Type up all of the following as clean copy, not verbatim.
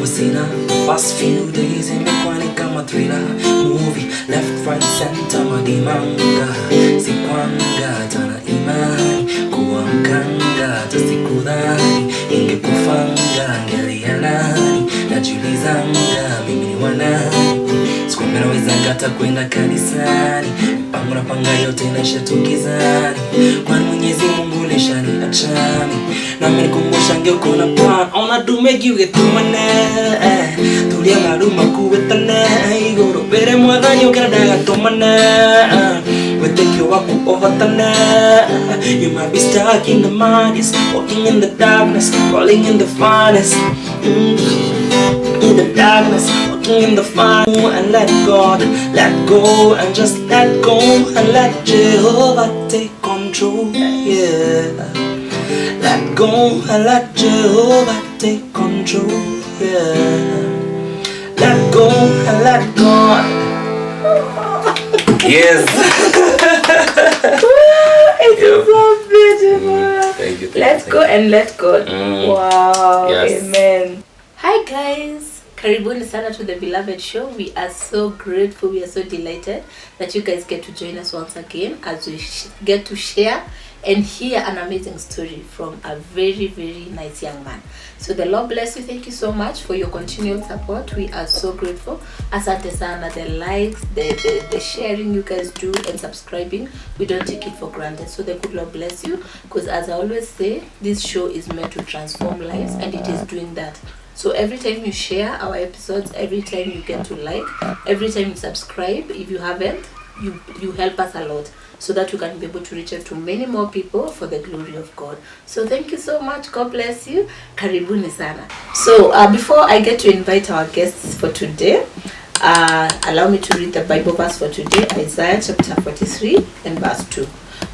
sina. Past few days imekuwa ni kama thriller movie, left right center madimanga. Sikwanga tana imani kuwa mkanga, tasikudhani ingekufanga ngelianani. Najulizanga mimi ni wanani, sikwambia naweza kata kwenda kanisani. Mpango na panga yote naisha tukizani, kwani Mwenyezi Mungu lishani achami. Na mmenikumbusha ngeko na plan, ona dume giuge tumane. Tulia maruma kuwetane, igoro bere mwadhanyo kera daga tomane. Wetekyo waku ovatane. You might be stuck in the madness, walking in the darkness, falling in the finest. In the darkness, walking in the fire, and let God, let go, and just let go, and let Jehovah take control. Yeah, let go and let Jehovah take control. Yeah, let go and let God. Yes. It is so beautiful. Thank you. Let's go and let God. Wow. Yes. Amen. Hi guys. Karibuni sana to the Beloved Show. We are so grateful, we are so delighted that you guys get to join us once again as we get to share and hear an amazing story from a very, very nice young man. So the Lord bless you. Thank you so much for your continued support. We are so grateful. Asante sana, the likes, the sharing you guys do and subscribing. We don't take it for granted. So the good Lord bless you, because as I always say, this show is meant to transform lives, and it is doing that. So every time you share our episodes, every time you get to like, every time you subscribe, if you haven't, you help us a lot, so that you can be able to reach out to many more people for the glory of God. So thank you so much. God bless you. Karibuni sana. So before I get to invite our guests for today, allow me to read the Bible verse for today, Isaiah chapter 43 and verse 2.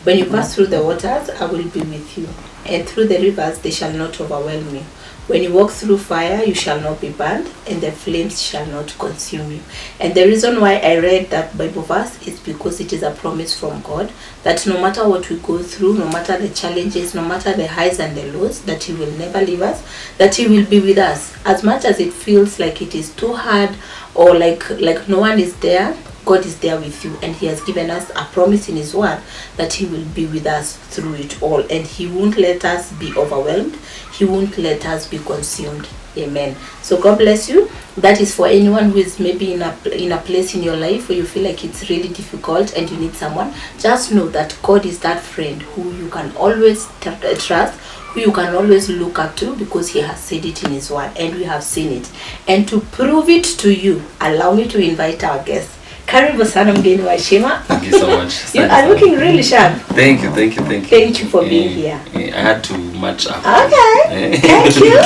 When you pass through the waters, I will be with you, and through the rivers, they shall not overwhelm you. When you walk through fire, you shall not be burned, and the flames shall not consume you. And the reason why I read that Bible verse is because it is a promise from God that no matter what we go through, no matter the challenges, no matter the highs and the lows, that He will never leave us, that He will be with us. As much as it feels like it is too hard, or like no one is there, God is there with you, and He has given us a promise in His word that He will be with us through it all, and He won't let us be overwhelmed. He won't let us be consumed. Amen. So God bless you. That is for anyone who is maybe in a place in your life where you feel like it's really difficult and you need someone. Just know that God is that friend who you can always trust, who you can always look up to, because He has said it in His word, and we have seen it. And to prove it to you, allow me to invite our guests. Karibu sana mgeni wa heshima. Thank you so much. You are looking really sharp. Thank you. Thank you for being here. I had to match up. Okay. Thank you.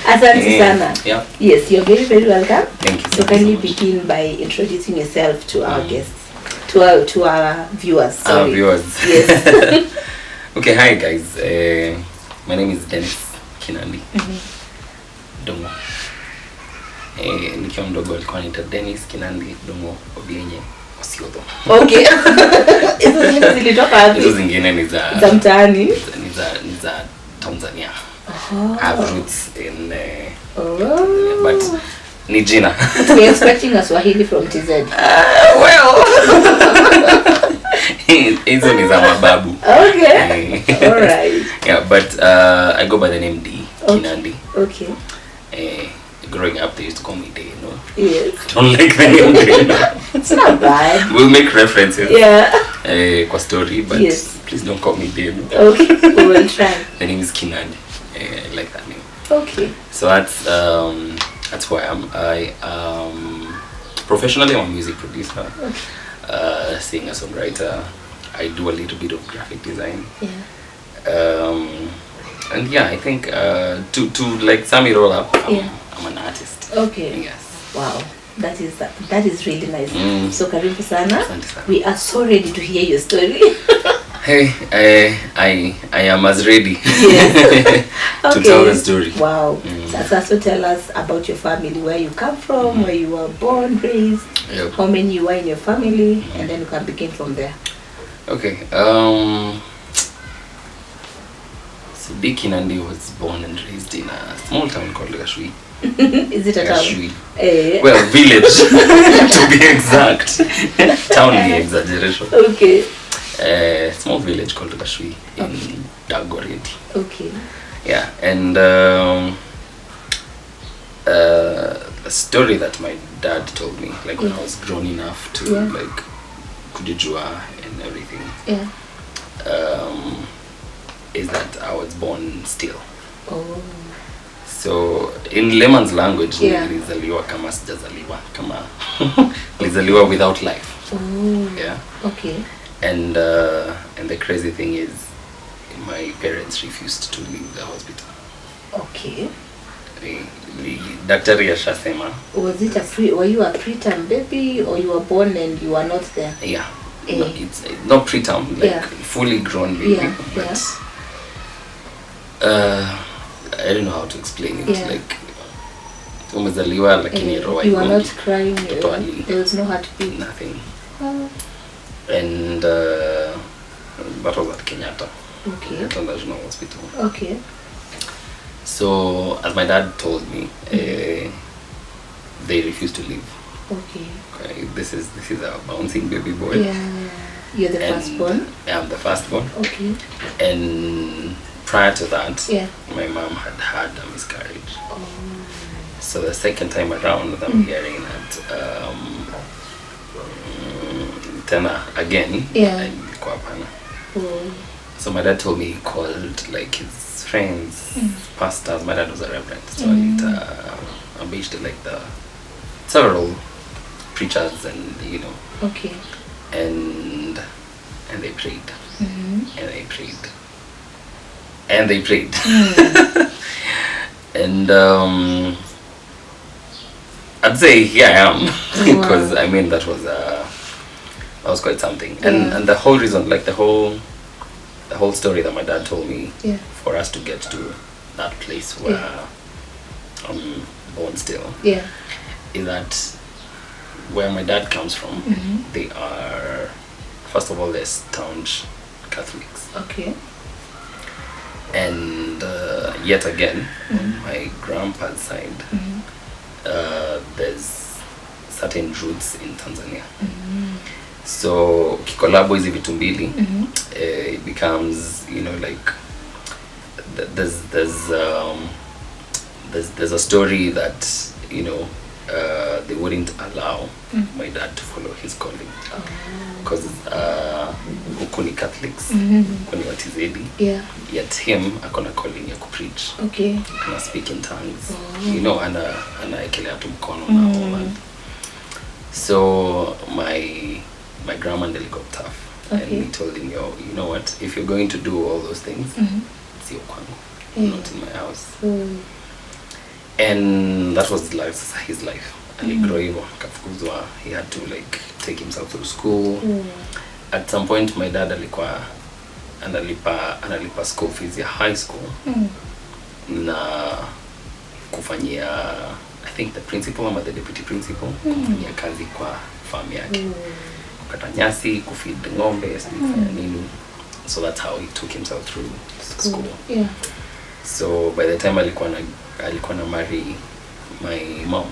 Asante sana. Yeah. Yes, you're very, very welcome. Thank you. So kindly begin by introducing yourself to our guests, to our viewers. Sorry. Our viewers. Yes. Okay, hi guys. My name is Dennis Kinandi. Dongo. Nikiwa mdogo alikuwa anaitwa Dennis Kinandi Dongo Obienye Osiodho. Okay. Hizo zingine zilitoka wapi? Hizo zingine ni za mtaani. Ni za Tanzania. I have roots in Oh. but ni jina. We're expecting a Swahili from TZ. Well. Hizo ni za mababu. Okay. All right. Yeah, but I go by the name D. Kinandi. Okay. Growing up, they used to call me Day, you know. Yes. Don't like the name Day, no. It's not bad. We'll make references. Yeah. Kwa story, but yes, please don't call me Day. No. Okay, we will try. The name is Kinandi. I like that name. Okay. So that's who I am. Professionally, I'm a music producer, singer, songwriter. I do a little bit of graphic design. Yeah. And yeah, I think to like sum it all up, I'm an artist. Okay. Yes. Wow. That is really nice. So karibu sana. Sana. We are so ready to hear your story. Hey, I am as ready Yes. to tell the story. Wow. So tell us about your family, where you come from, where you were born, raised, how many you are in your family, and then you can begin from there. Okay. Dick Nandi was born and raised in a small town called Gashui. Is it a town? Gashui. Well, village to be exact. Town the exaggeration. Okay. Small village called Gashui in Dagoretti. Okay. Yeah, and a story that my dad told me, like when I was grown enough to like kujijua and everything. Yeah. Is that I was born still. Oh. So in layman's language, nilizaliwa kama sijazaliwa, kama nilizaliwa without life. Oh. Yeah. Okay. And the crazy thing is, my parents refused to leave the hospital. Okay. Daktari ashasema. Was it were you a preterm baby or you were born and you were not there? Yeah. No, it's not preterm, like fully grown baby, but I don't know how to explain it. Like umezaliwa lakini roho you were not crying. There was no heartbeat. Nothing. And that was at Kenyatta. Okay. Kenyatta National Hospital. Okay. So as my dad told me, they refused to leave. Okay. This is a bouncing baby boy. Yeah. You're the firstborn? I'm the firstborn. Okay. And prior to that, my mom had a miscarriage. Oh. So the second time around, I'm hearing that tena again. Yeah. Oh. So my dad told me he called like his friends, pastors. My dad was a reverend, so I basically like the several preachers and Okay. And they prayed. Mm-hmm. And they prayed. And they prayed. And I'd say here I am because I mean that was quite something. And the whole reason, like the whole story that my dad told me for us to get to that place where I'm born still is that where my dad comes from, they are, first of all, they're staunch Catholics. Okay. And yet again, on my grandpa's side, there's certain roots in Tanzania. So kikolabo hizi vitu mbili, it becomes, like there's a story that they wouldn't allow my dad to follow his calling because huku ni Catholics, huku ni watizedi, yet him akona calling ya kupreach. Okay. Ana speak in tongues, anaekelea tu mkono na all that. So my grandma got tough, and he told him, you know what, if you're going to do all those things, it's your kwangu, not in my house. And that was his life. Aligro hivyo, akafukuzwa. He had to like take himself through school. At some point my dad alikuwa analipa school fees ya high school na kufanyia, I think the principal ama the deputy principal, kufanyia kazi kwa farm yake, kukata nyasi, kufeed ng'ombe, nini. So that's how he took himself through school. So by the time alikuwa na marry my mom,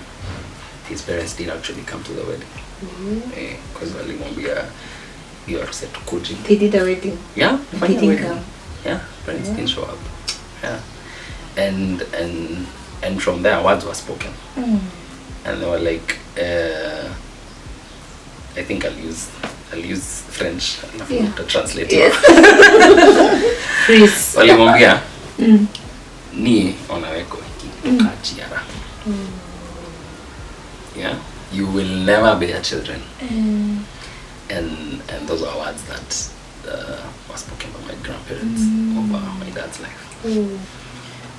his parents did actually come to the wedding. Because walimwambia you are set to kuji. They did a wedding. Yeah, they didn't come. Yeah, parents didn't show up. Yeah, and from there words were spoken, and they were like, I think I'll use French to translate. Yes. Please. Walimwambia ni onaweko kajiara. Yeah, you will never bear children. And those are words that were spoken by my grandparents over my dad's life.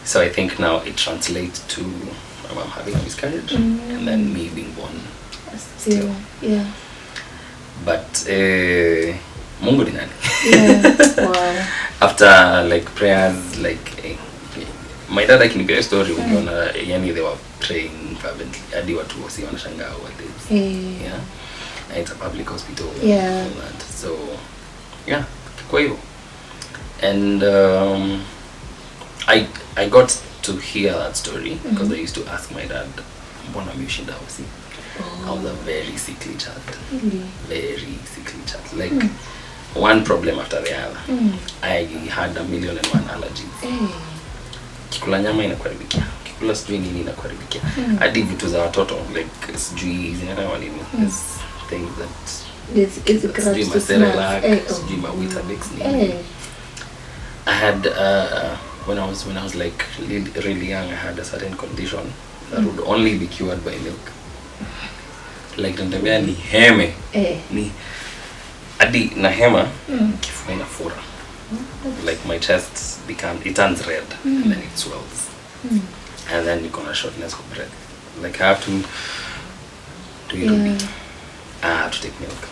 So I think now it translates to my mom having a miscarriage and then me being born still. Yeah. But Mungu ni nani? Yeah. Wow. After like prayers, like my dad akinipea story, ukiona yani they were praying fervently hadi watu wasi wanashangaa what this. Yeah. And it's a public hospital. Yeah. And all that. So yeah, kwa hivyo. And I got to hear that story because I used to ask my dad, mbona mshinda hosi? I was a very sickly child. Really? Very sickly child. Like one problem after the other. I had 1,000,001 allergies. Kikula nyama inakuharibikia. Kikula sijui nini inakuharibikia. Hadi vitu za watoto like sijui zinaitwa nini. There's things that It's sijui Cerelac, sijui Weetabix nini. I had when I was like really young, I had a certain condition that would only be cured by milk. Like nitembea ni heme. Ni hadi na hema kifua inafura. Like my chest it turns red and then it swells. And then you gonna shortness of breath. Like I have to do it. I have to take milk.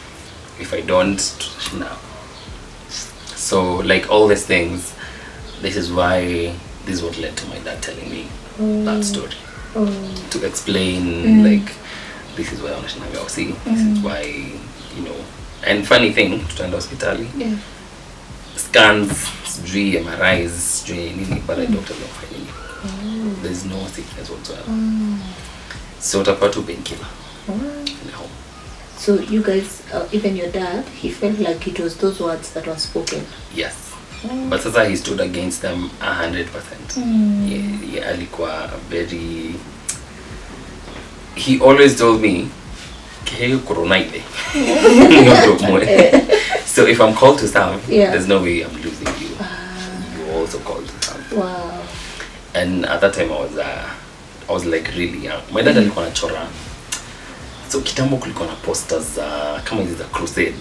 If I don't, no. So like all these things, this is what led to my dad telling me that story. To explain like this is why I'm see. This is why, you know. And funny thing, to turn hospitali. Scans, sijui MRIs, sijui nini, but the doctor don't find anything. There's no sickness whatsoever. So utapata tu painkiller. In the home. So you guys, even your dad, he felt like it was those words that were spoken. Yes. But sasa he stood against them 100%. Yeah, alikuwa very. He always told me, corona ile. So if I'm called to serve, there's no way I'm losing you. You're also called to serve. Wow. And at that time I was like really young. My dad alikuwa anachora. So kitambo kulikuwa na posters kama hizi za crusade.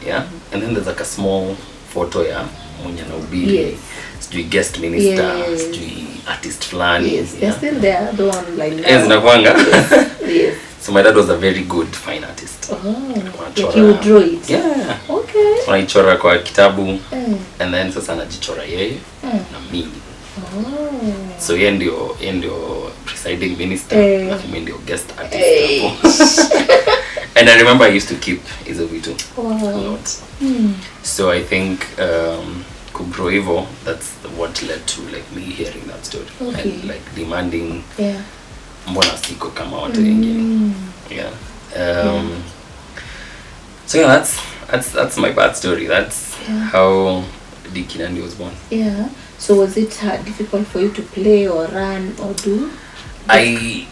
Yeah. And then there's like a small photo ya mwenye na ubiri. Sijui guest minister, sijui artist flani. Yes, they're still there, the one like now. Yes, nakwanga. Yes. So my dad was a very good fine artist. Like he would draw it? Yeah. Okay. So anaichora kwa kitabu. And then sasa anajichora yeye na mimi. So yeye ndio presiding minister na mimi ndio guest artist hapo. And I remember I used to keep hizo vitu a lot. So I think kugrow hivyo, that's what led to like me hearing that story and like demanding mbona siko kama watu wengine. So yeah, that's my bad story. That's how Diki Nandi was born. Yeah. So was it difficult for you to play or run or do? I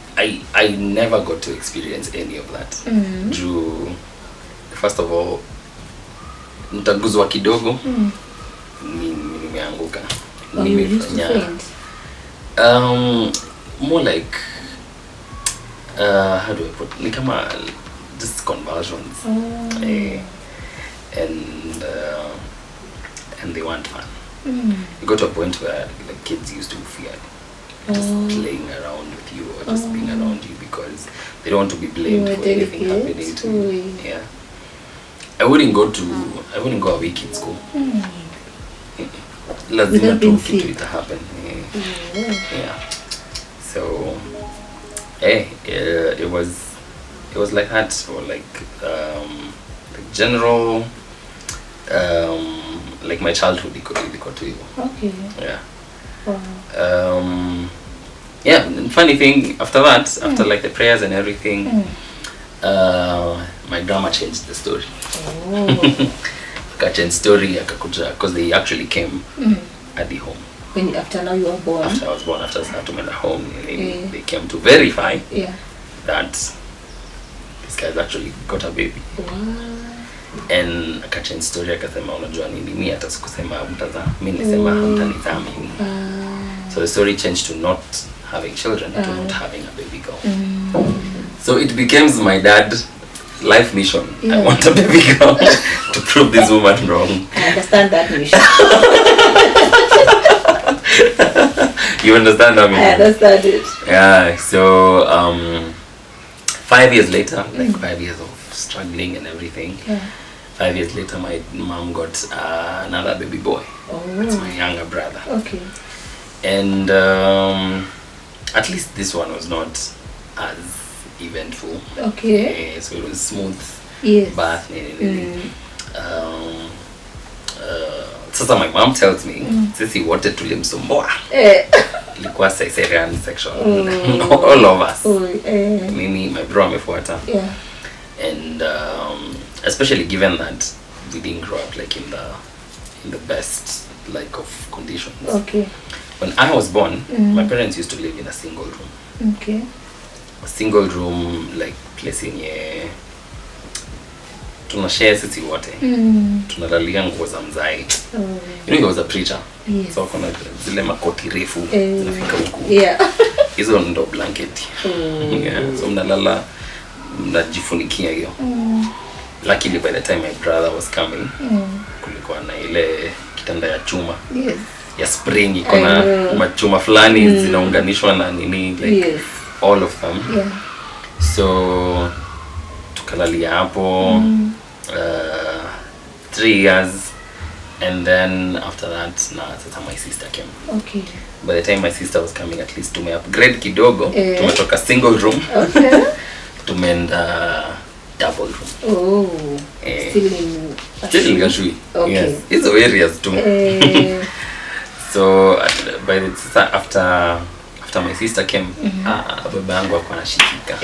never got to experience any of that. First of all, nitaguzwa kidogo. Nimeanguka. You used to faint? More like how do I put? Like just convulsions. And they weren't fun. You got to a point where the kids used to fear just playing around with you or just being around you because they don't want to be blamed for anything happening to you. Yeah. I wouldn't go a week in school. Lazima tu kitu ita happen. Yeah. So it was like that for like general like my childhood iko tu hivyo. Okay. Yeah. Yeah, and funny thing after that, after like the prayers and everything, my grandma changed the story. Changed story akakuja because they actually came at the home. When after now you were born? After I was born, after I came at home, they came to verify that this guy's actually got a baby. Wow. And akachange story akasema unajua nini mimi hata sikusema mtazaa mimi nilisema hamtanizaa mimi. So the story changed to not having children to not having a baby girl. So it becomes my dad's life mission. I want a baby girl to prove this woman wrong. I understand that mission. You understand that mission? I understand it. Yeah, so 5 years later, like 5 years of struggling and everything, 5 years later my mom got another baby boy. That's my younger brother. Okay. And at least this one was not as eventful. Okay. So it was smooth. Yes. Bath. sasa my mom tells me sisi wote tulimsumbua. Ilikuwa cesarean section. All of us. Mimi, my bro amefuata. Yeah. And especially given that we didn't grow up like in the best like of conditions. Okay. When I was born, my parents used to live in a single room. Okay. A single room like place yenye tunashare sisi wote. Tunalalia nguo za mzai. You know, he was a preacher. Yes. So kuna zile makoti refu zinafika huku. Yeah. Hizo ndo blanket. Yeah. So mnalala mnajifunikia hiyo. Luckily by the time my brother was coming, kulikuwa na ile kitanda ya chuma. Yes. Ya spring iko na machuma fulani zinaunganishwa na nini like all of them. Yeah. So tukalalia hapo 3 years, and then after that sasa my sister came. Okay. By the time my sister was coming, at least tume upgrade kidogo. Tumetoka single room. Okay. Tumeenda double room. Oh. Still in Gashui. Okay. Yes. Hizo areas too. So by the after my sister came, baba yangu alikuwa anashikika.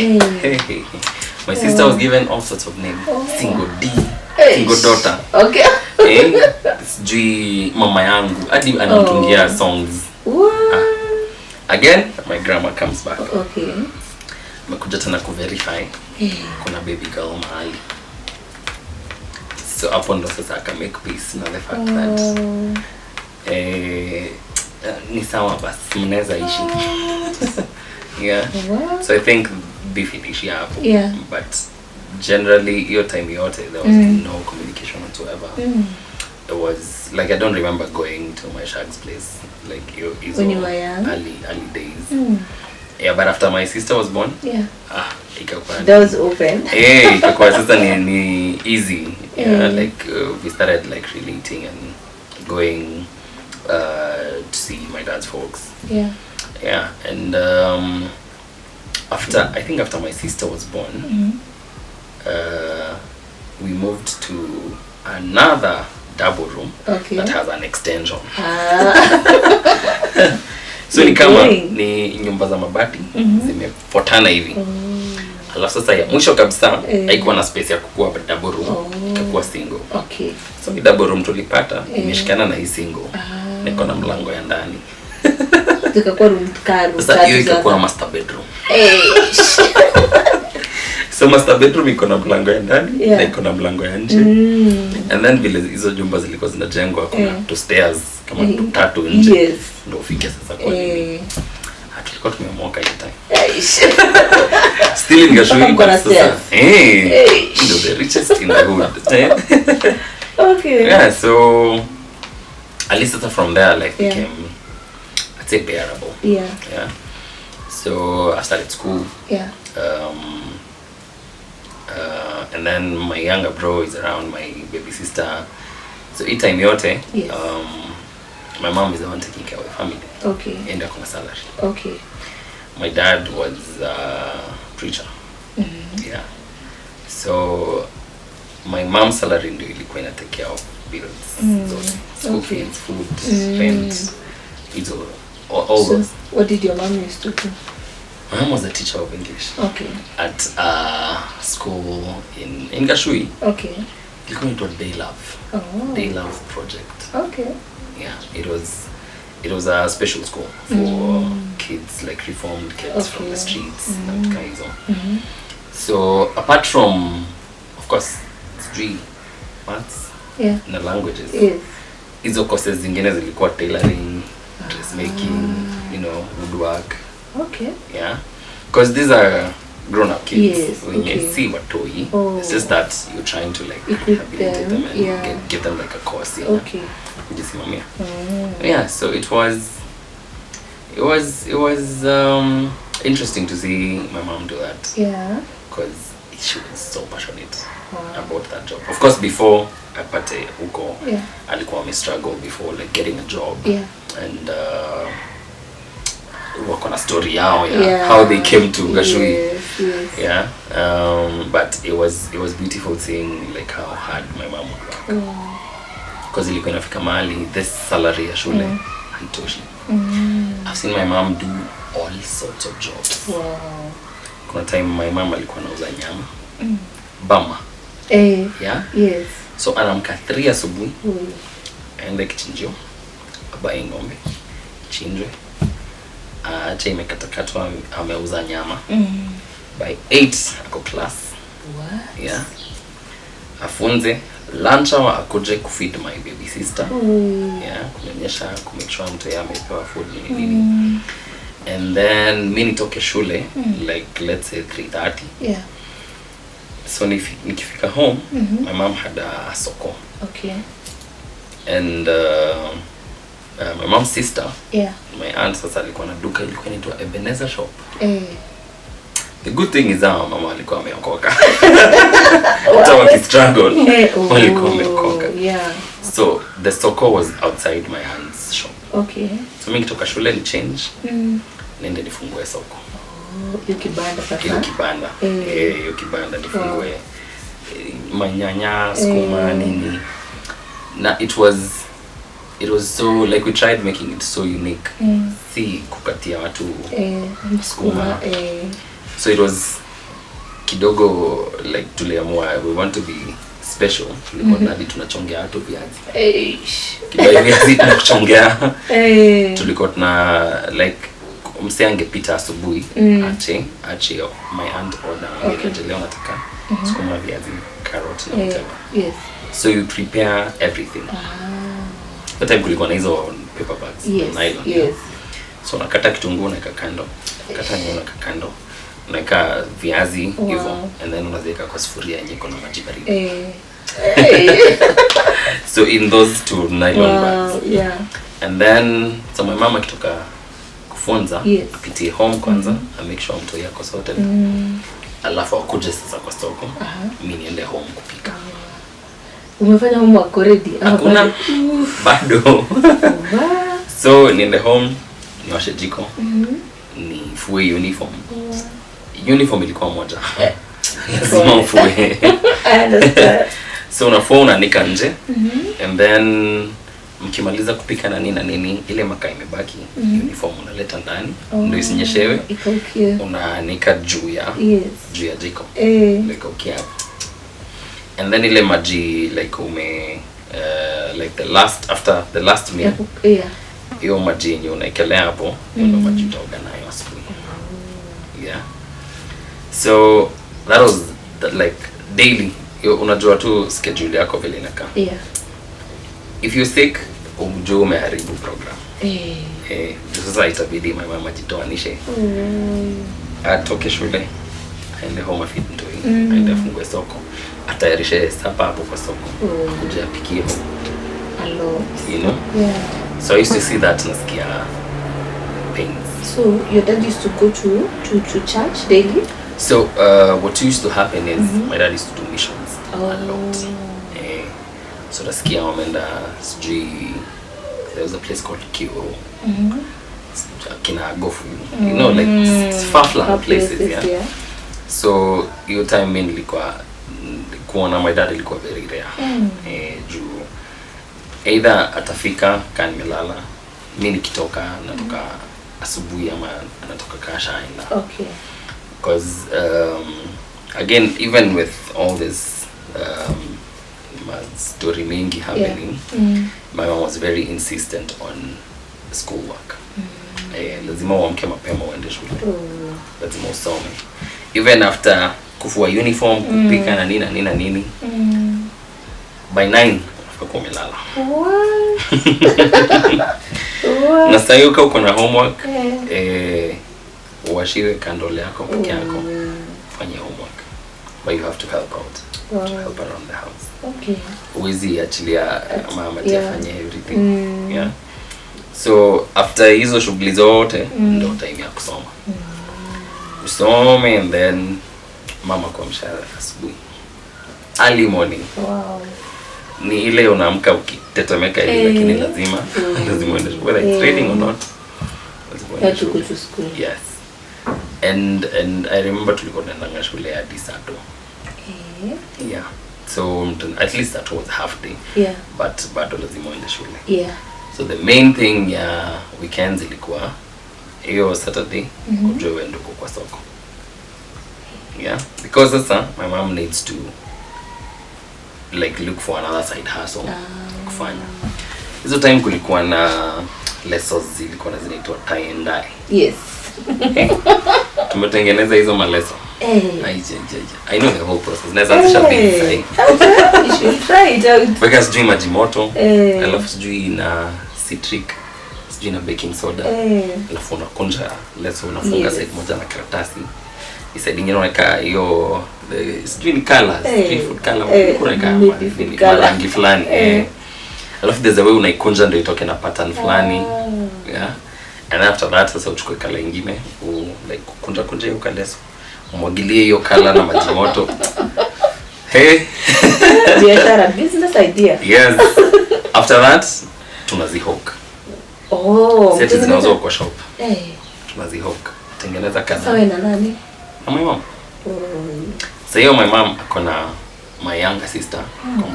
My sister was given all sorts of names. Single D, single daughter. Okay. Sijui mama yangu hadi anatungia songs. Again, my grandma comes back. Okay. Mekuja tena kuverify kuna baby girl mahali. So hapo ndo sasa aka make peace na the fact that ni sawa basi mnaweza ishi. Yeah. So I think beef hapo. Yeah. But generally your time yote there was no communication whatsoever. It was like I don't remember going to my shag's place like when you were young. early days. Yeah, but after my sister was born, ikakuwa doors open. Ikakuwa sasa ni easy. Yeah, like we started like relating and going to see my dad's folks. Yeah. Yeah, and after my sister was born, we moved to another double room that has an extension. So ni kama ni nyumba za mabati zimefuatana hivi. Alafu sasa ya mwisho kabisa haikuwa na space ya kukua double room, ikakuwa single. Okay. So ni double room tulipata imeshikana na hii single. Niko na mlango ya ndani. Tukakuwa room karu. Sasa hiyo ikakuwa master bedroom. So master bedroom iko na mlango ya ndani na iko na mlango ya nje. And then vile hizo jumba zilikuwa zinajengwa kuna two stairs kama tatu nje. Yes. Ndio ufike sasa kwa nini. Tulikuwa tumemoka hiyo time. Still in Gashui but sasa. The richest in the hood. Okay. Yeah, so at least from there like became I'd say bearable. Yeah. Yeah. So I started school. Yeah. And then my younger bro is around, my baby sister. So each time yote, my mom is the one taking care of the family. Okay. And akona salary. Okay. My dad was a preacher. Yeah. So my mom's salary ndio ilikuwa ina take care of bills. School fees, food, rent, all those. What did your mom used to do? My mom was a teacher of English. Okay. At school in Gashui. Okay. Ilikuwa inaitwa Day Love. Day Love project. Okay. Yeah, it was a special school for kids, like reformed kids from the streets and Kaizo. So apart from, of course, history, maths, and languages, hizo courses zingine zilikuwa tailoring, dressmaking, woodwork. Okay. Yeah, because these are grown-up kids. Yes. When you see what toy, it's just that you're trying to like rehabilitate them and give them like a course. Okay. Yeah, so it was interesting to see my mom do that. Yeah. Because she was so passionate about that job. Of course, before apate uko, alikuwa ame struggle before like getting a job. Yeah. And work on a story yao, how they came to Gashui. Yes. But it was beautiful seeing like how hard my mom would work. because ilikuwa inafika mahali this salary ya shule haitoshi. I've seen my mom do all sorts of jobs. Wow. Kuna time my mom alikuwa anauza nyama. Bama. Yeah? Yes. So anaamka 3 asubuhi. Aende kichinjio. Abaye ng'ombe. Chinjwe. Acha imekatakatwa ameuza nyama. By 8 ako class. What? Yeah. Afunze lunch hour akuje kufeed my baby sister. Yeah, kunyonyesha, kumake sure mtu yeye amepewa food nini. And then mimi nitoke shule like let's say 3:30. Yeah. So nikifika home, my mom had a soko. Okay. And my mom's sister, my aunt sasa alikuwa na duka ilikuwa inaitwa Ebenezer shop. The good thing is that mama alikuwa ameokoka. Hata wakistruggle, walikuwa wameokoka. Yeah. So the soko was outside my aunt's shop. Okay. So mimi nikitoka shule ni change. Nende nifungue soko. Hiyo kibanda sasa. Hiyo kibanda. Hiyo kibanda nifungue. Manyanya, skuma nini. Na it was so like we tried making it so unique. Si kukatia watu skuma. So it was kidogo like tuliamua we want to be special. Tulikuwa nadi tunachongea watu viazi. Kidogo viazi tunachongea. Tulikuwa tuna like mse angepita asubuhi ache my aunt order ile leo nataka skuma viazi carrot na whatever. Yes. So you prepare everything. That time kulikuwa na hizo paper bags nylon. Yes. So nakata kitunguu naweka kando. Nakata nyanya naweka kando. Naweka viazi hivyo and then unaziweka kwa sufuria yenye iko na maji baridi. So in those 2 nylon bags. Yeah. And then so my mama akitoka kufunza apitie home kwanza make sure mtu yako sorted. Alafu akuje sasa kwa soko. Mimi niende home kupika. Umefanya homework already? Hakuna bado. So niende home niwashe jiko. Nifue uniform. Uniform ilikuwa moja. Lazima ufue. So unafua unanika nje. And then mkimaliza kupika na nini ile makaa imebaki uniform unaleta ndani ndio isinyeshewe. Unaanika juu ya jiko. Like okay. And then ile maji like like after the last meal. Hiyo maji yenye unaekelea hapo ndio maji utaoga nayo asubuhi. Yeah. So that was like daily. Unajua tu schedule yako vile inakaa. If you sick, umjue umeharibu program. Sasa itabidi my mama jitoanishe. Atoke shule, aende home afeed mtoi, aende afungue soko, atayarishe sapa hapo kwa soko, kuja apikie home. You know? Yeah. So I used to see that nasikia pains. So your dad used to go to church daily? So what used to happen is my dad used to do missions a lot. So nasikia wameenda sijui there was a place called Kio. Kina Gofu. You know like far-flung places, yeah. So hiyo time mimi nilikuwa kuona my dad ilikuwa very rare. Juu either atafika kama nimelala, mimi nikitoka natoka asubuhi ama anatoka kasha aenda. Okay. Because again even with all this story mingi happening, my mom was very insistent on schoolwork. Lazima uamke mapema uende shule. Lazima usome. Even after kufua uniform, kupika na nini. By 9 unakuwa umelala. Na sasa hiyo uko na homework, uashire kandole yako peke yako. Fanya homework. But you have to help out. Help around the house. Okay. Uwezi achilia mama afanye everything. Yeah. So after hizo shughuli zote ndio time ya kusoma. Usome and then mama kwa mshahara asubuhi. Early morning. Wow. Ni ile unaamka ukitetemeka hivi lakini lazima uende shule, whether it's raining or not. You have to go to school. Yes. And I remember tulikuwa tunaenda shule hadi saa 2. Yeah. So at least that was half day. Yeah. But bado lazima uende shule. Yeah. So the main thing ya weekends ilikuwa hiyo Saturday kujua uende kwa soko. Yeah, because sasa my mom needs to like look for another side hustle kufanya. Hizo time kulikuwa na lessons zilikuwa zinaitwa tie and dye. Yes. Tumetengeneza hizo maleso. I know the whole process. Naweza anzisha pizza. You should try it out. Weka sijui maji moto, alafu sijui na citric, sijui na baking soda, alafu unakunja leso, unafunga side moja na karatasi. Side nyingine unaweka hiyo sijui ni colors, street food color, unaweka rangi fulani. Alafu there's a way unaikunja ndio itoke na pattern fulani. Yeah. And after that sasa uchukue color nyingine, like kunja hiyo kaleso. Umwagilie hiyo color na maji moto. Hey. Biashara, business idea. Yes. After that tunazihook. Sasa zinauzwa kwa shop. Tunazihook. Tengeneza kadha. Sawa na nani? Na my mom. So hiyo my mom akona my younger sister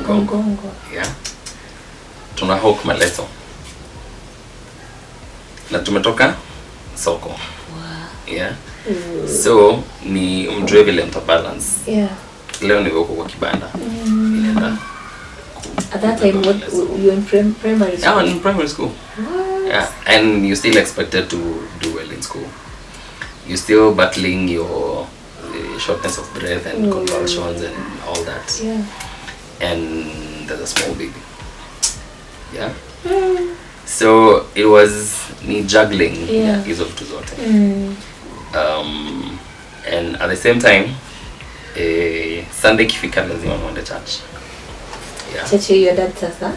kwa mgongo. Yeah. Tunahook maleso. Na tumetoka soko. Wow. Yeah. So ni mjue vile mta balance. Yeah. Leo ni wako kwa kibanda. Inaenda. At that time what you in primary school? Yeah, in primary school. What? Yeah, and you still expected to do well in school. You're still battling your shortness of breath and convulsions and all that. Yeah. And there's a small baby. Yeah. So it was ni juggling hizo vitu zote. And at the same time Sunday kifika lazima muende church. Yeah. Church your dad sasa?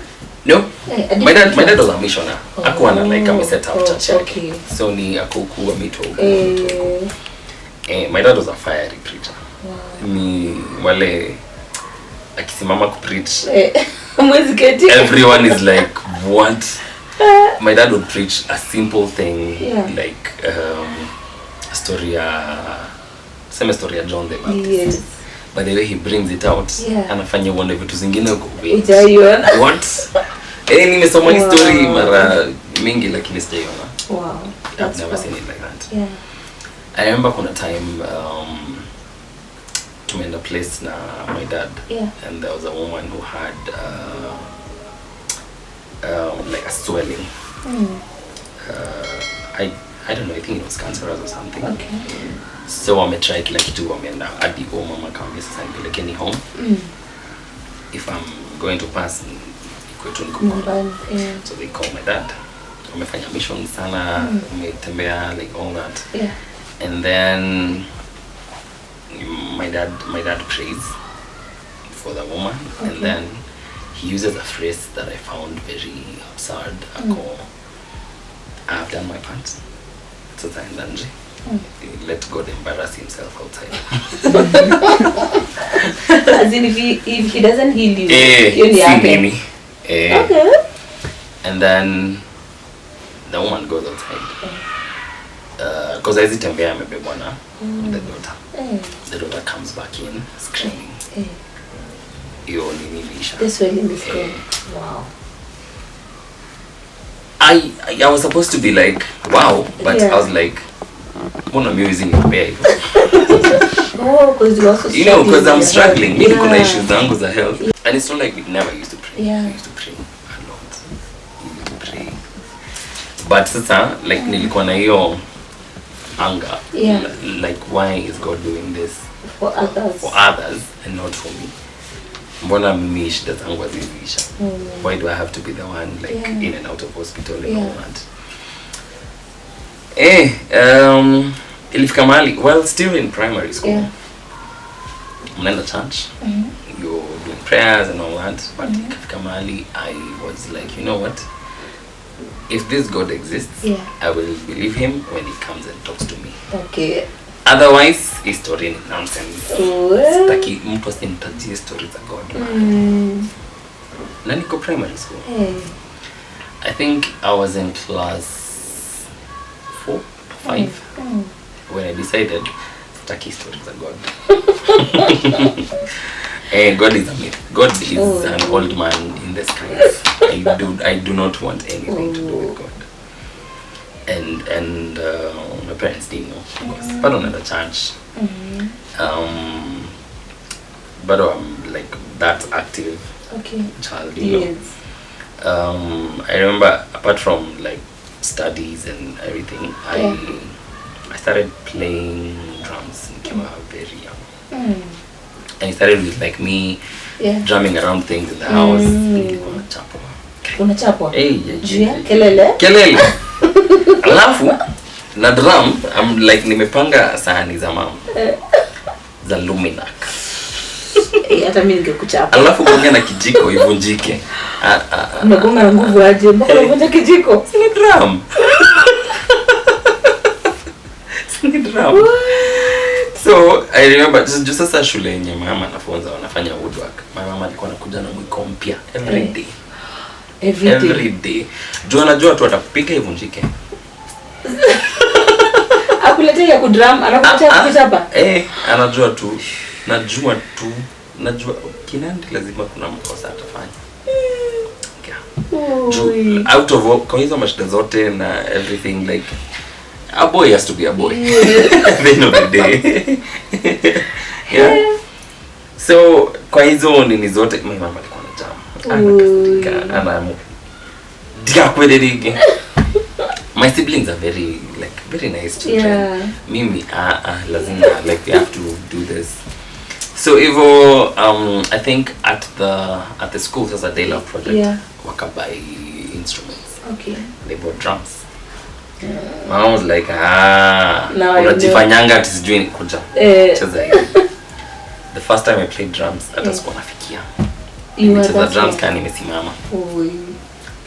No. My dad was a missioner. Akuwa na like a set up church. Okay. So ni akukuwa mito. My dad was a fiery preacher. Wow. Ni wale akisimama kupreach. Everyone is like, what? My dad would preach a simple thing, like story ya John the Baptist. Yes. But the way he brings it out, anafanya uone vitu zingine huko. What? Nimesoma hii story mara mingi lakini sijaiona. Wow. I've never seen it like that. Yeah. I remember kuna time tumeenda place na my dad, and there was a woman who had like a swelling. I don't know, I think it was cancerous or something. Okay. So wametry kila kitu, wameenda hadi mama akamwambia sasa nipelekeni home. If I'm going to pass kwetu niko nyumbani. So they call my dad. Wamefanya mission sana, wametembea like all that. Yeah. And then my dad prays for the woman, and then he uses a phrase that I found very absurd. I've done my part. So let God embarrass himself outside. As in if he doesn't heal you, okay. And then the woman goes outside. Because as it tembea amebebwa na the daughter. The daughter comes back in screaming. Hiyo nini ilisha. This swelling is gone. Wow. I was supposed to be like, wow, but I was like, mbona mimi hizi nipea hivyo? Because you also struggling. Because I'm struggling. Mimi kuna issues zangu za health. And it's not like we never used to pray. We used to pray a lot. We used to pray. But sasa, like nilikuwa na hiyo anger. Like, why is God doing this for others and not for me? Mbona mimi shida zangu haziisha? Why do I have to be the one like in and out of hospital and all that? Ilifika mahali, well, still in primary school. Mnaenda church. You're doing prayers and all that, but ilifika mahali I was like, you know what? If this God exists, I will believe him when he comes and talks to me. Okay. Otherwise, his story is nonsense. Sitaki mtu asinitajie stories za God. Na niko primary school. I think I was in class 4, 5 when I decided sitaki stories za God. God is a myth. God is an old man in the skies. I do not want anything to do with God. And my parents didn't know, of course. But on the church. But I'm like that active child, you know. I remember apart from like studies and everything, I started playing drums when I was very young. And it started with like me drumming around things in the house. Unachapwa? Hey, kelele. Alafu na drum I'm like nimepanga sahani za mama za luminac. Hata mimi ningekuchapa. Alafu kuongea na kijiko ivunjike. Unagonga na nguvu aje? Mbona unavunja kijiko? Ni drum. Ni drum. So I remember just sasa shule yenye mama anafunza wanafanya woodwork. My mama alikuwa anakuja na mwiko mpya every day. Jua anajua tu atakupiga ivunjike. Akuletea ya kudrum, anakuletea kuchapa. Anajua tu. Najua Kinandi lazima kuna mkosa atafanya. Out of all, kwa hizo mashida zote na everything, like a boy has to be a boy. At the end of the day. So kwa hizo nini zote my mama alikuwa na jam. Ana dia kweli. My siblings are very nice children. Mimi lazima like we have to do this. So Evo, I think at the school there's a day love project. Wakabuy instruments. They bought drums. My mom was like, unajifanyanga tisijui kuja cheza hivi. The first time I played drums, hata sikuwa nafikia. Nicheza drums kama nimesimama.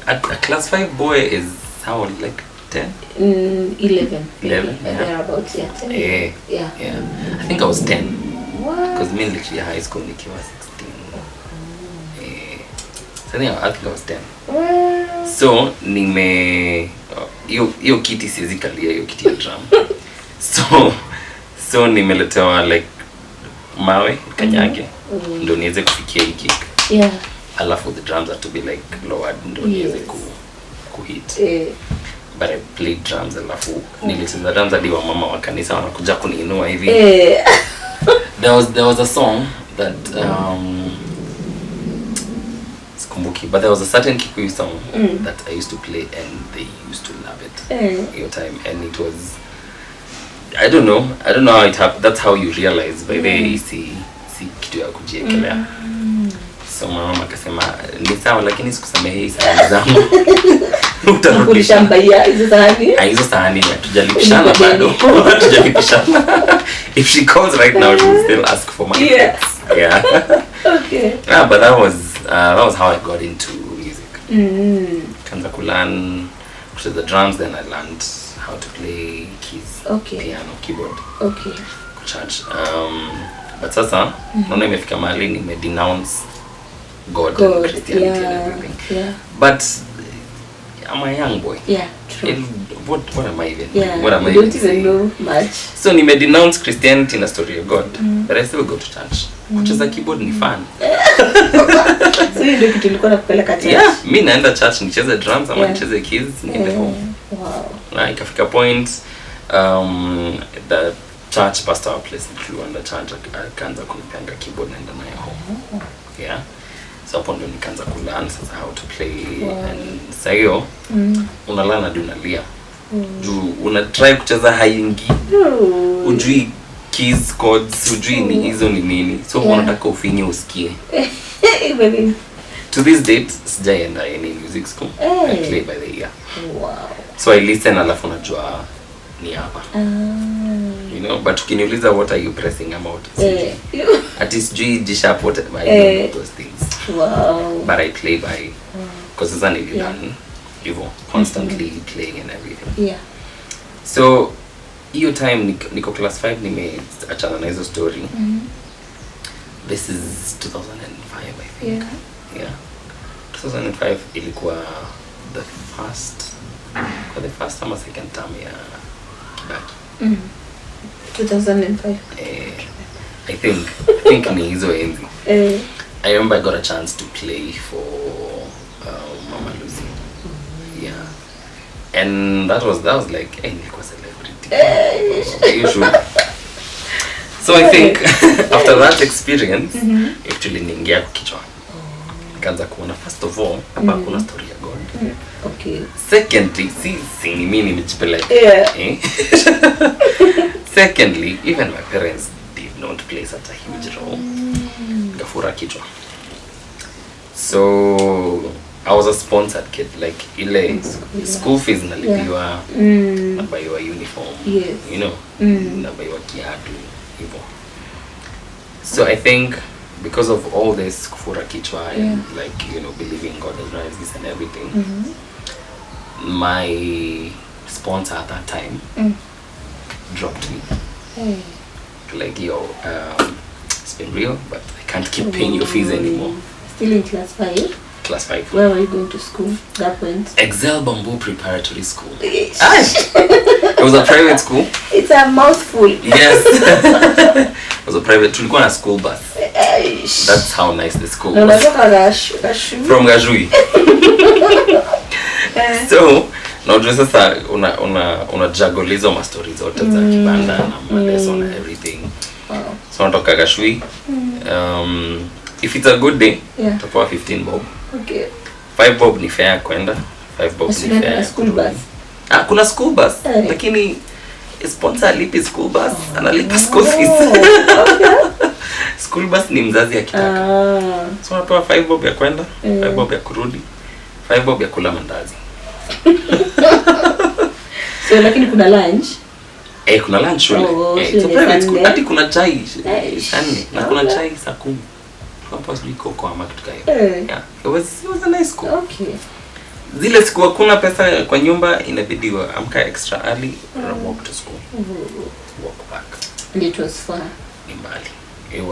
At class 5 boy is how old, like 10? 11. 11? Yeah. About 10. Yeah. I think I was 10. Because me literally high school nikiwa 16. I think I was 10. So nime hiyo kiti siwezi kalia hiyo kiti ya drum. So nimeletewa like mawe kanyage ndio niweze kufikia hii kick. Alafu the drums have to be like lowered ndio niweze kuhit. But I played drums, alafu nilicheza drums hadi wa mama wa kanisa wanakuja kuniinua hivi. There was a song that but there was a certain Kikuyu song that I used to play and they used to love it your time, and it was I don't know how it happened. That's how you realize by the see kitu ya kujiekelea. So mama akasema ni sawa lakini sikusamehe sana zangu. Utarudisha mbaya hizo sahani tujalipishana bado. Tujalipishana. If she calls right now she will still ask for money. Yeah. Okay. But that was how I got into music. Kanza kulearn the drums, then I learned how to play keys, piano, keyboard. Church. But sasa naona imefika mahali denounce God and Christianity and everything. But I'm a young boy. True. What am I even? What am I don't even know much. So denounce Christianity in a story of God, but I still go to church. Kucheza keyboard ni fun. So you ndio kitu nilikuwa nakupeleka church. Mimi naenda church nicheze drums ama nicheze keys niende home. Wow. Ikafika point the church pastor our place nilienda church akaanza kunipanga keyboard naenda nayo home. So hapo ndio nikaanza kulearn sasa how to play. And sasa hiyo unalana hadi unalia. Juu una try kucheza haingi. Ujui keys, chords, ujui ni hizo ni nini. So unataka ufinye usikie. To this date sijaenda any music school. I play by the ear. So I listen alafu najua ni hapa. You know, but ukiniuliza what are you pressing about? At least G sharp, what I know those things. But I play by because it's an learn constantly playing and everything. So hiyo time niko class 5 nimeachana na hizo story. This is 2005 I think. 2005 ilikuwa the first ama second term ya Kibaki. 2005. I think ni hizo enzi. I remember I got a chance to play for Mama Lucy. Yeah. And that was like, hey, nilikuwa celebrity. You should. So I think after that experience, actually niingia kwa kichwa. Nikaanza kuona first of all, hapa kuna story ya God. Okay. Secondly, si ni mimi nimejipeleka. Secondly, even my parents did not play such a huge role. Gafura kichwa. So I was a sponsored kid, like ile school fees nalipiwa, nabaiwa uniform, you know, nabaiwa kiatu, hivyo. So I think because of all this kufura kichwa and like, you know, believing God has rises and everything, my sponsor at that time dropped me. Like, yo, it's been real, but I can't keep paying your fees anymore. Still in class 5? Class 5. Where were you going to school that point? Excel Bamboo Preparatory School. It was a private school. It's a mouthful. Yes. It was a private. Tulikuwa na school bus. That's how nice the school was. From Gajui. So, na sasa una juggle hizo ma stories zote za kibanda na maleso na everything. Wow. So natoka Gajui. If it's a good day, tutakuwa 15 bob. Okay. 5 bob ni fare kwenda, 5 bob ni fare school bus. Kuna school bus, lakini sponsor alipi school bus, analipa school fees. Okay. School bus ni mzazi akitaka. So unapewa 5 bob ya kwenda, 5 bob ya kurudi, 5 bob ya kula mandazi. So lakini kuna lunch? Kuna lunch shule. It's a private school. Hadi kuna chai shani na kuna chai saa 10. Hapo sijui koko ama kitu kama hiyo. Yeah, it was a nice school. Okay. Zile siku hakuna pesa kwa nyumba, inabidi amka extra early and walk to school. Walk back. And it was far. Imbali. It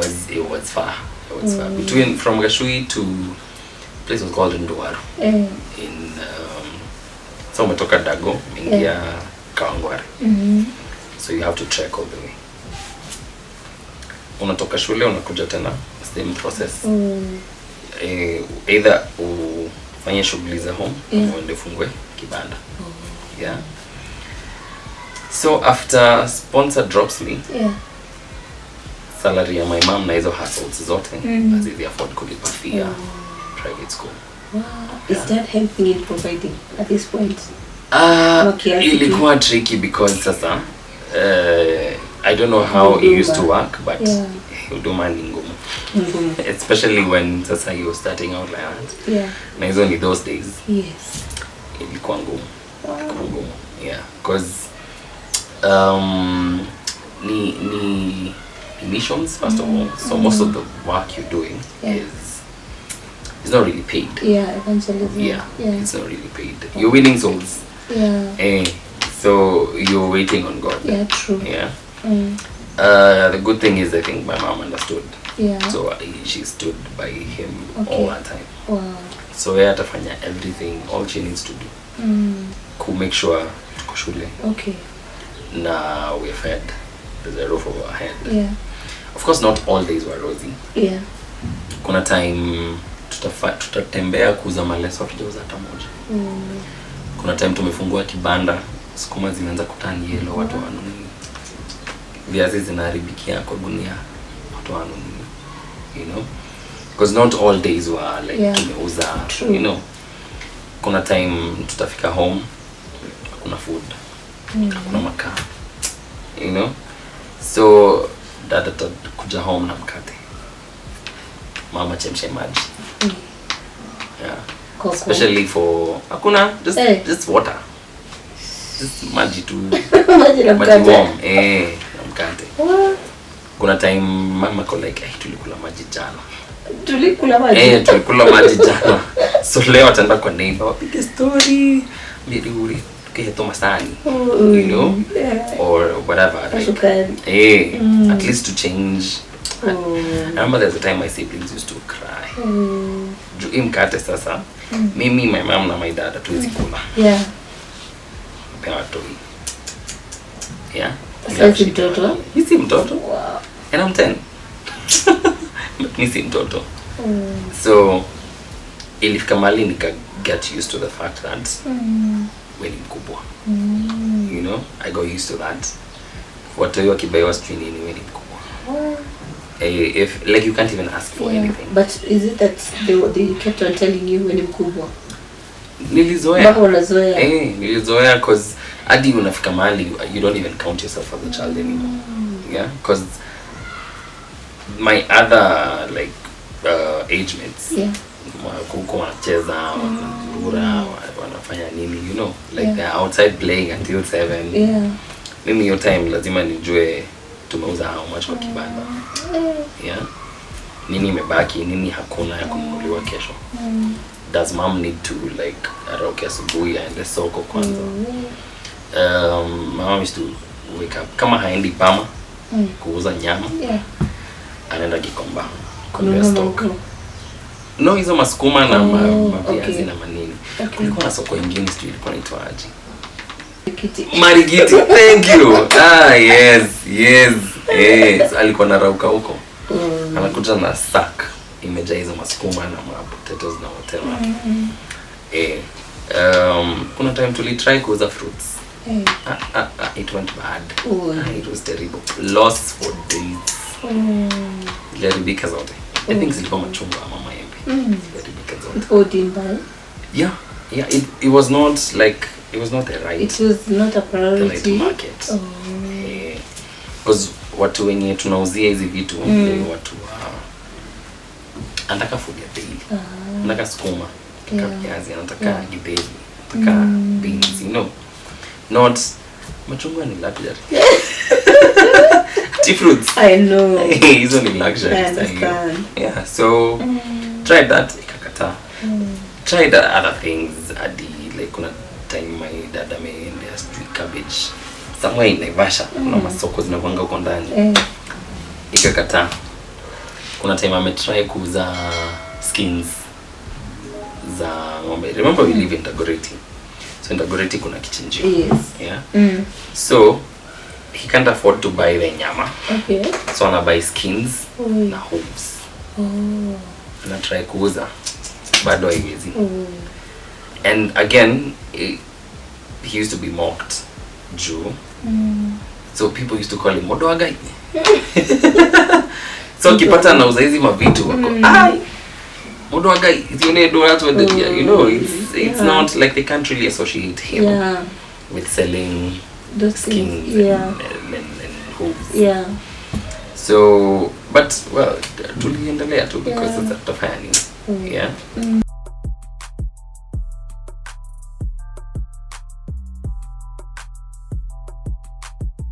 was far. It was far. Between from Gashui to place was called Nduwaru. In so umetoka Dago, ingia Kawangware. So you have to trek all the way. Unatoka shule unakuja tena same process. Either ufanye shughuli za home ama uende fungue kibanda. Yeah. So after sponsor drops me, salary ya my mom na hizo hustles zote hazizi afford kulipa fee private school. Wow. Is that helping in providing at this point? Ilikuwa tricky because sasa I don't know how it used to work, but huduma ni ngumu. Especially when sasa you're starting out like that. Na hizo ni those days. Yes. Ilikuwa ngumu. Yeah, because ni missions first of all. So most of the work you're doing is not really paid. Evangelism. It's not really paid. You're winning souls. So you're waiting on God. True. The good thing is I think my mom understood. So she stood by him all that time. Wow. So atafanya everything, all she needs to do. To make sure tuko shule. Okay. Na we're fed. There's a roof over our head. Of course not all days were rosy. Kuna time tutatembea kuuza maleso tujauza hata moja. Kuna time tumefungua kibanda, sukuma zimeanza kutani yellow, watu wanunui. Viazi zinaharibikia kwa gunia, watu wanunui. You know? Because not all days were like tumeuza, you know. Kuna time tutafika home, kuna food, kuna makaa. You know? So dada kuja home na mkate. Mama chemshe maji. Cocoa. Especially for hakuna just water. Just maji tu. Maji warm. Mkate. Kuna time mama ko like tulikula maji jana. Tulikula maji. Tulikula maji jana. So leo ataenda kwa neighbor wapige story. Mbili tuketo masani. You know? Or whatever. Like, at least to change. I remember there's a time my siblings used to cry. Juu mkate sasa. Mimi, my mom na my dad hatuwezi kula. Pewa toi. Sasa mtoto? Hizi mtoto? Wow. And I'm 10. mi si mtoto. So ilifika mahali nika get used to the fact that we ni mkubwa. You know, I got used to that. Watu hiyo kibaiwa street ni we ni mkubwa. If like you can't even ask for anything. But is it that they kept on telling you we ni mkubwa? Nilizoea. Nilizoea cause hadi unafika mahali you don't even count yourself as a child anymore. Yeah, cause my other like age mates kuko wanacheza wanazurura wanafanya nini, you know, like they're outside playing until 7. Mimi hiyo time lazima nijue tumeuza how much kwa kibanda. Nini imebaki, nini hakuna ya kununuliwa kesho. Does mom need to like arauke asubuhi aende soko kwanza. My mom used to wake up kama haendi Pama kuuza nyama, anaenda Gikomba kununua stock. No, hizo masukuma na maviazi na manini. Kulikuwa na soko ingine sijui ilikuwa inaitwa aje. Marigiti. Thank you. Yes. Alikuwa na rauka huko. Anakuja na sack imejaa hizo masukuma na potatoes na whatever. Kuna time tuli kuuza fruits. It went bad. It was terrible. Lost for days. Jaribika zote. I think zilikuwa machungwa ama maembe. Jaribika zote. Yeah, it was not like, it was not the right. It was not a priority. The right market. Because watu wenye tunauzia hizi vitu ni watu anataka food ya daily. Anataka sukuma, anataka viazi, anataka githeri, anataka beans, you know. Not machungwa ni luxury. Fruits. I know. Hizo ni luxury. Yeah, so tried that ikakata. Tried other things like kuna time my dad ameendea street cabbage somewhere in Naivasha. Kuna masoko zinakuanga huko ndani. Ikakata. Kuna time ametry kuuza skins za ng'ombe. Remember we live in Dagoretti. So in Dagoretti kuna kichinjio. Yeah. So he can't afford to buy the nyama. So ana buy skins na hooves. Ana try kuuza bado haiwezi. And again he used to be mocked Jew. So people used to call him Modoagai. So kipata anauza hizi mavitu wako Modoagai, you know, it's not like they can't really associate him with selling those skins and hooves. So but well tuliendelea tu because it's a tough.